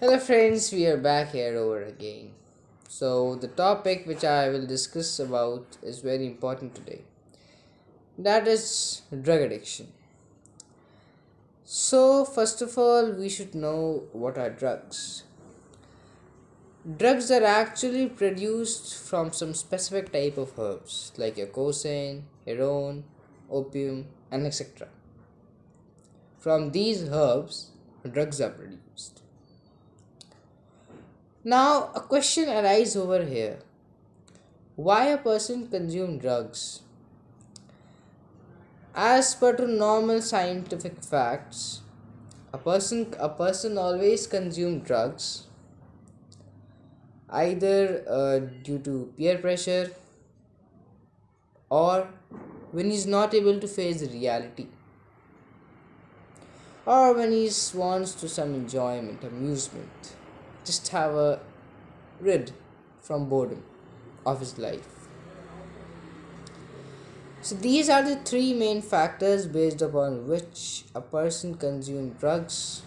Hello, friends, we are back here over again. So, the topic which I will discuss about is very important today, that is drug addiction. So, first of all, we should know what are drugs. Drugs are actually produced from some specific type of herbs like your cocaine, heroin, opium, and etc. From these herbs, drugs are produced. Now, a question arises over here, why a person consume drugs? As per to normal scientific facts, a person always consume drugs either due to peer pressure or when he's not able to face the reality, or when he wants to some enjoyment, amusement, just have a rid from boredom of his life. So these are the three main factors based upon which a person consumes drugs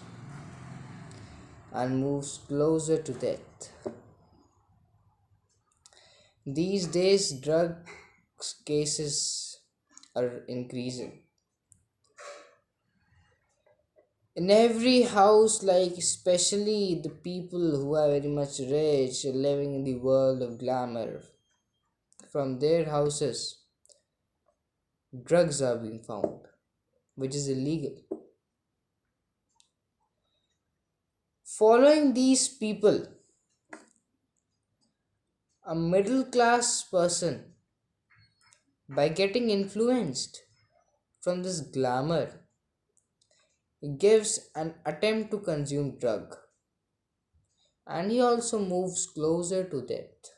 and moves closer to death. These days, drug cases are increasing. In every house, like especially the people who are very much rich, living in the world of glamour, from their houses, drugs are being found, which is illegal. Following these people, a middle class person, by getting influenced from this glamour, he gives an attempt to consume drug, and he also moves closer to death.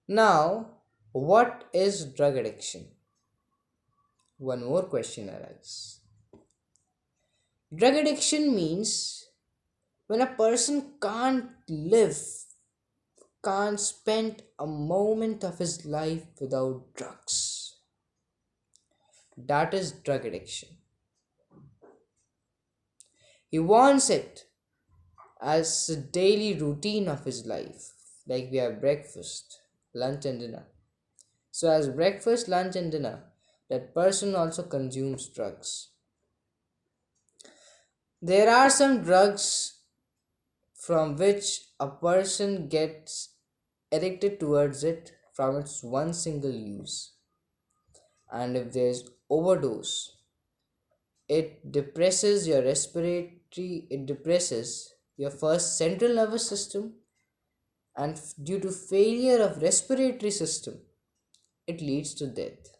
Now, what is drug addiction? One more question arises. Drug addiction means when a person can't live, can't spend a moment of his life without drugs. That is drug addiction. He wants it as a daily routine of his life, like we have breakfast, lunch, and dinner. So, as breakfast, lunch, and dinner, that person also consumes drugs. There are some drugs from which a person gets addicted towards it from its one single use, and if there's overdose, it depresses your respiratory, it depresses your first central nervous system, and due to failure of respiratory system, it leads to death.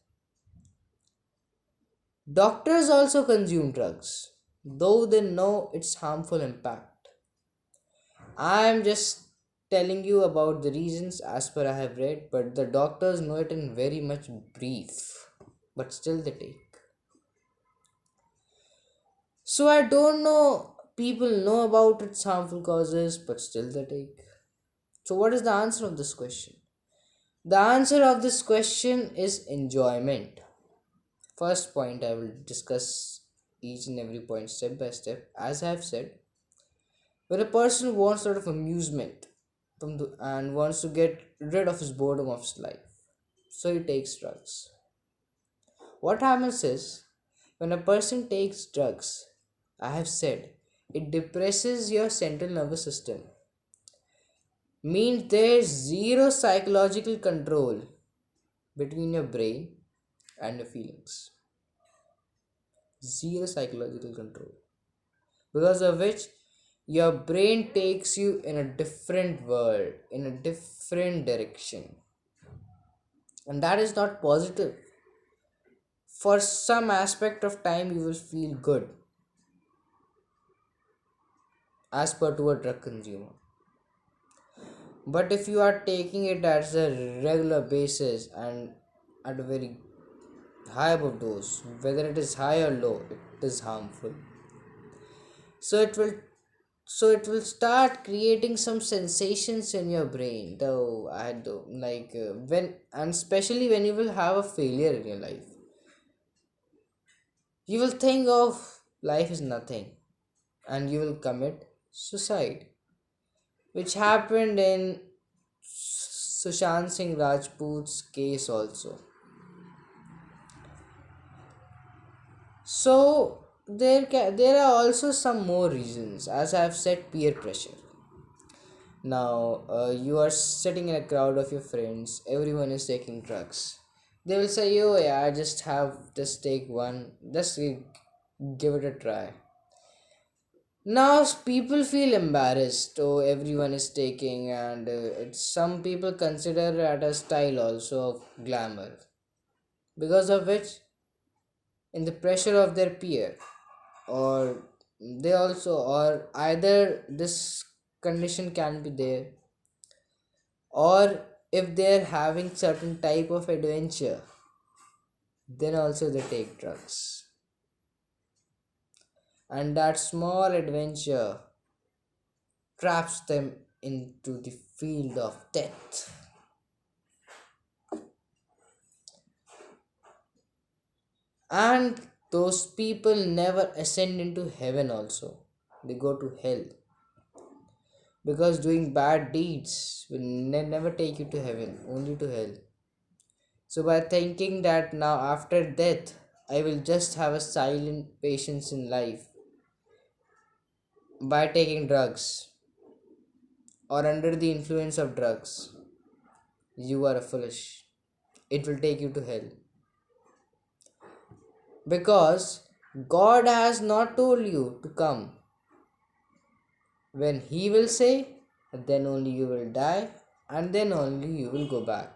Doctors also consume drugs, though they know its harmful impact. I am just telling you about the reasons as per I have read, but the doctors know it in very much brief, but still they take. So I don't know, people know about its harmful causes, but still they take. So, what is the answer of this question? The answer of this question is enjoyment. First point, I will discuss each and every point step by step. As I have said, when a person wants sort of amusement and wants to get rid of his boredom of his life, so he takes drugs. What happens is, when a person takes drugs, I have said, it depresses your central nervous system, means there's zero psychological control between your brain and your feelings. Zero psychological control. Because of which your brain takes you in a different world, in a different direction. And that is not positive. For some aspect of time, you will feel good as per to a drug consumer. But if you are taking it as a regular basis and at a very high of dose, whether it is high or low, it is harmful. So it will start creating some sensations in your brain. Though I do like when, and especially when you will have a failure in your life, you will think of life is nothing and you will commit suicide, which happened in Sushant Singh Rajput's case also. So there are also some more reasons, as I have said, peer pressure. Now you are sitting in a crowd of your friends, everyone is taking drugs. They will say, "Oh yeah, I just take one, give it a try." Now people feel embarrassed. Oh, everyone is taking, and some people consider it a style also of glamour, because of which, in the pressure of their peer, or they also, or either this condition can be there, or if they're having certain type of adventure, then also they take drugs, and that small adventure traps them into the field of death. And those people never ascend into heaven also, they go to hell, because doing bad deeds will never take you to heaven, only to hell. So by thinking that now after death I will just have a silent patience in life by taking drugs or under the influence of drugs, you are foolish. It will take you to hell, because God has not told you to come. When He will say, then only you will die, and then only you will go back,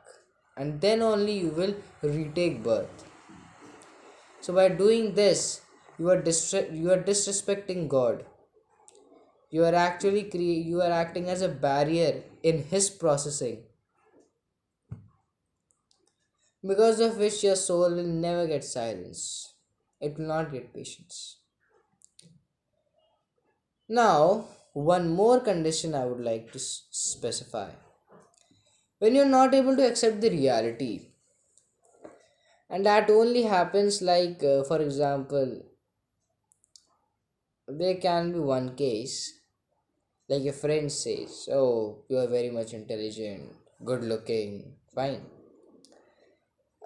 and then only you will retake birth. So by doing this, you are disrespecting God. You are acting as a barrier in His processing, because of which your soul will never get silence. It will not get patience. Now, one more condition I would like to specify. When you're not able to accept the reality, and that only happens like, for example, there can be one case, like a friend says, "Oh, you are very much intelligent, good looking, fine."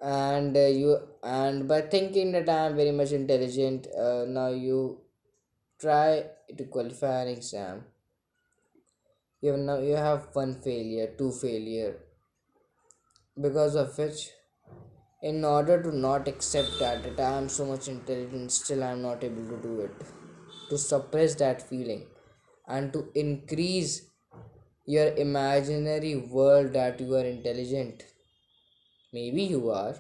And by thinking that I am very much intelligent, now you try to qualify an exam. You have one failure, two failure, because of which, in order to not accept that I am so much intelligent, still I am not able to do it. To suppress that feeling and to increase your imaginary world that you are intelligent. Maybe you are,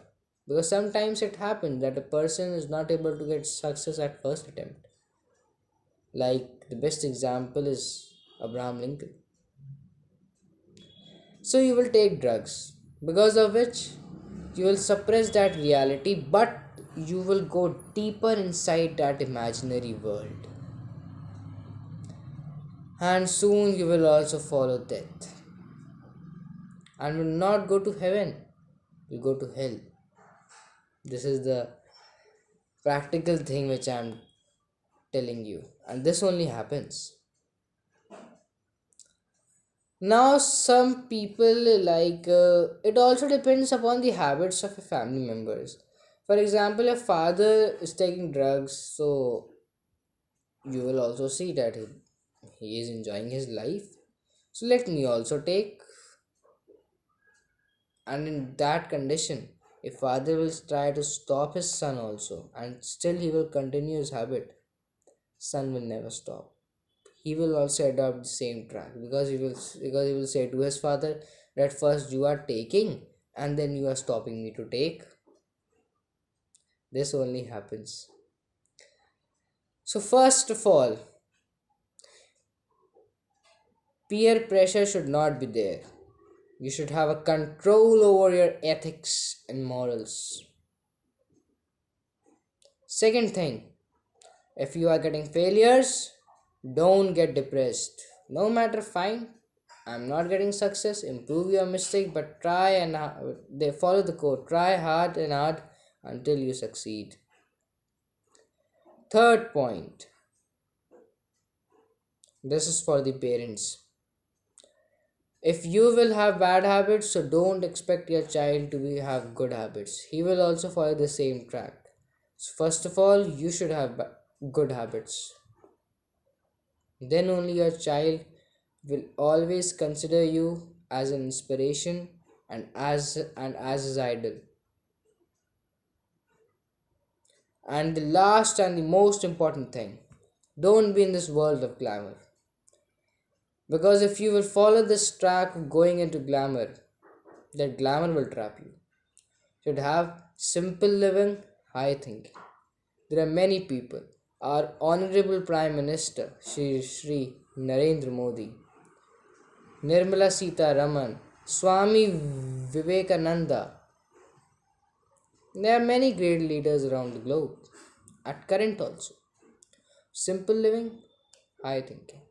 because sometimes it happens that a person is not able to get success at first attempt. Like the best example is Abraham Lincoln. So you will take drugs, because of which you will suppress that reality, but you will go deeper inside that imaginary world. And soon you will also follow death and will not go to heaven, you go to hell. This is the practical thing which I am telling you, and this only happens. Now, some people it also depends upon the habits of your family members. For example, if father is taking drugs, so you will also see that he is enjoying his life. So let me also take, and in that condition, if father will try to stop his son also, and still he will continue his habit, son will never stop. He will also adopt the same track, because he will say to his father that first you are taking and then you are stopping me to take. This only happens. So first of all, peer pressure should not be there. You should have a control over your ethics and morals. Second thing, if you are getting failures, don't get depressed. No matter, fine, I'm not getting success, improve your mistake, but try and they follow the code. Try hard and hard until you succeed. Third point, this is for the parents. If you will have bad habits, so don't expect your child to have good habits. He will also follow the same track. So first of all, you should have good habits. Then only your child will always consider you as an inspiration and as his idol. And the last and the most important thing, don't be in this world of glamour. Because if you will follow this track of going into glamour, that glamour will trap you. Should have simple living, high thinking. There are many people. Our Honorable Prime Minister, Shri Narendra Modi, Nirmala Sita Raman, Swami Vivekananda. There are many great leaders around the globe, at current also. Simple living, high thinking.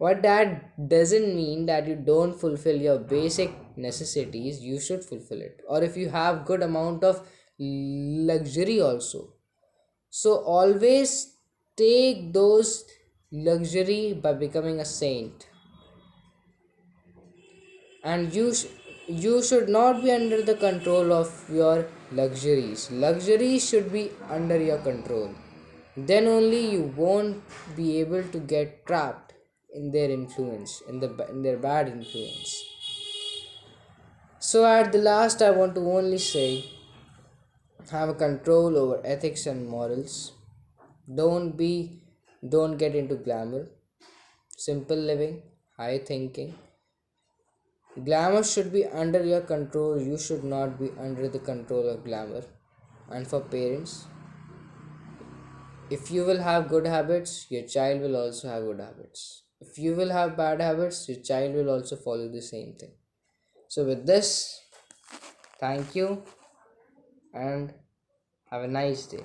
But that doesn't mean that you don't fulfill your basic necessities. You should fulfill it. Or if you have good amount of luxury also. So always take those luxury by becoming a saint. And you should not be under the control of your luxuries should be under your control. Then only you won't be able to get trapped in their influence, in their bad influence. So at the last, I want to only say, have a control over ethics and morals. Don't be don't get into glamour. Simple living, high thinking. Glamour should be under your control. You should not be under the control of glamour. And for parents, if you will have good habits, your child will also have good habits. If you will have bad habits, your child will also follow the same thing. So, with this, thank you and have a nice day.